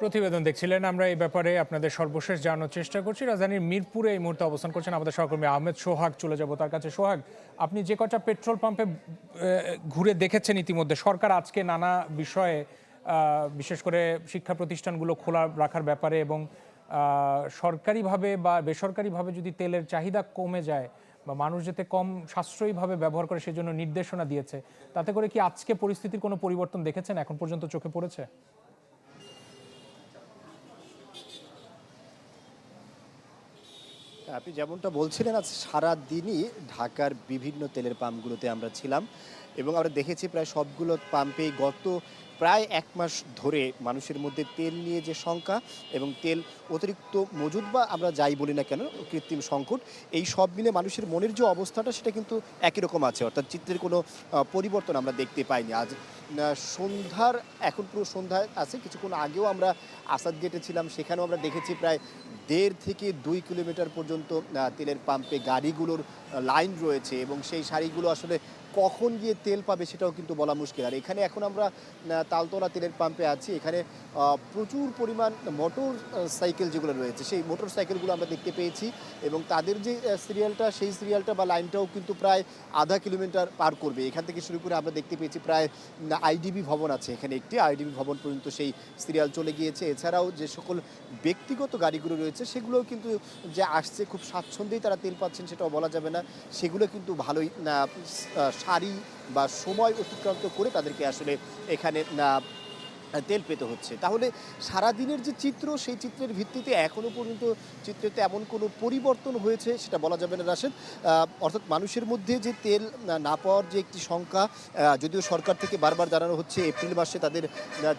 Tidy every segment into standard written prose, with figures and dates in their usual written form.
প্রতিবেদন দেখছিলেন। আমরা এই ব্যাপারে আপনাদের সর্বশেষ জানানোর চেষ্টা করছি। রাজধানীর মিরপুরে এই মুহূর্তে অবস্থান করছেন আমাদের সহকর্মী আহমেদ সোহাগ। চলে যাব তার কাছে। সোহাগ, আপনি যে কটা পেট্রোল পাম্পে ঘুরে দেখেছেন ইতিমধ্যে, সরকার আজকে নানা বিষয়ে বিশেষ করে শিক্ষা প্রতিষ্ঠানগুলো খোলা রাখার ব্যাপারে এবং সরকারিভাবে বা বেসরকারিভাবে যদি তেলের চাহিদা কমে যায় বা মানুষ যাতে কম সাশ্রয়ীভাবে ব্যবহার করে সেজন্য নির্দেশনা দিয়েছে, তাতে করে কি আজকে পরিস্থিতির কোনো পরিবর্তন দেখেছেন এখন পর্যন্ত চোখে পড়েছে? আপনি যেমনটা বলছিলেন, আজ সারাদিনই ঢাকার বিভিন্ন তেলের পাম্পগুলোতে আমরা ছিলাম এবং আমরা দেখেছি প্রায় সবগুলো পাম্পেই গত প্রায় ১ মাস ধরে মানুষের মধ্যে তেল নিয়ে যে শঙ্কা এবং তেল অতিরিক্ত মজুদ বা আমরা যাই বলি না কেন কৃত্রিম সংকট, এই সব মিলে মানুষের মনের যে অবস্থাটা সেটা কিন্তু একই রকম আছে। অর্থাৎ চিত্রের কোনো পরিবর্তন আমরা দেখতে পাইনি। আজ সন্ধ্যার এখন পুরো সন্ধ্যায় আছে, কিছুক্ষণ আগেও আমরা আসাদ গেটে ছিলাম, সেখানেও আমরা দেখেছি প্রায় ১.৫ থেকে ২ কিলোমিটার পর্যন্ত তেলের পাম্পে গাড়িগুলোর লাইন রয়েছে এবং সেই সারিগুলো আসলে কখন গিয়ে তেল পাবে সেটাও কিন্তু বলা মুশকিল। আর এখানে এখন আমরা তালতলা তেলের পাম্পে আছি। এখানে প্রচুর পরিমাণ মোটর সাইকেল যেগুলো রয়েছে সেই মোটর সাইকেলগুলো আমরা দেখতে পেয়েছি এবং তাদের যে সিরিয়ালটা সেই সিরিয়ালটা বা লাইনটাও কিন্তু প্রায় আধা কিলোমিটার পার করবে। এখান থেকে শুরু করে আমরা দেখতে পেয়েছি প্রায় আইডিবি ভবন আছে, এখানে একটি আইডিবি ভবন পর্যন্ত সেই সিরিয়াল চলে গিয়েছে। এছাড়াও যে সকল ব্যক্তিগত গাড়িগুলো রয়েছে সেগুলোও কিন্তু যে আসছে খুব স্বাচ্ছন্দ্যেই তারা তেল পাচ্ছেন সেটাও বলা যাবে না। সেগুলো কিন্তু ভালোই সারি বা সময় অতিক্রান্ত করে তাদেরকে আসলে এখানে তেল পেতে হচ্ছে। তাহলে সারাদিনের যে চিত্র সেই চিত্রের ভিত্তিতে এখনও পর্যন্ত চিত্রে তেমন কোনো পরিবর্তন হয়েছে সেটা বলা যাবে না রাশেদ। অর্থাৎ মানুষের মধ্যে যে তেল না পাওয়ার যে একটি শঙ্কা, যদিও সরকার থেকে বারবার জানানো হচ্ছে এপ্রিল মাসে তাদের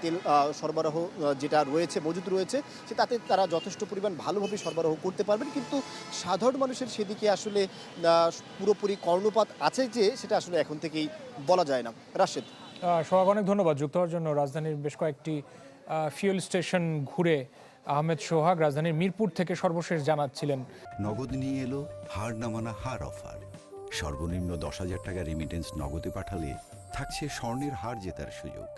তেল সরবরাহ যেটা রয়েছে মজুদ রয়েছে সে তাতে তারা যথেষ্ট পরিমাণ ভালোভাবে সরবরাহ করতে পারবেন, কিন্তু সাধারণ মানুষের সেদিকে আসলে পুরোপুরি কর্ণপাত আছে যে সেটা আসলে এখন থেকেই বলা যায় না রাশেদ। সোহাগ, অনেক ধন্যবাদ যুক্ত হওয়ার জন্য। রাজধানীর বেশ কয়েকটি ফিউল স্টেশন ঘুরে আহমেদ সোহাগ রাজধানীর মিরপুর থেকে সর্বশেষ জানাচ্ছিলেন। নগদ নিয়ে এলো হার না মানা হার অফার। সর্বনিম্ন ১০,০০০ টাকা রেমিটেন্স নগদে পাঠালে থাকছে স্বর্ণের হার জেতার সুযোগ।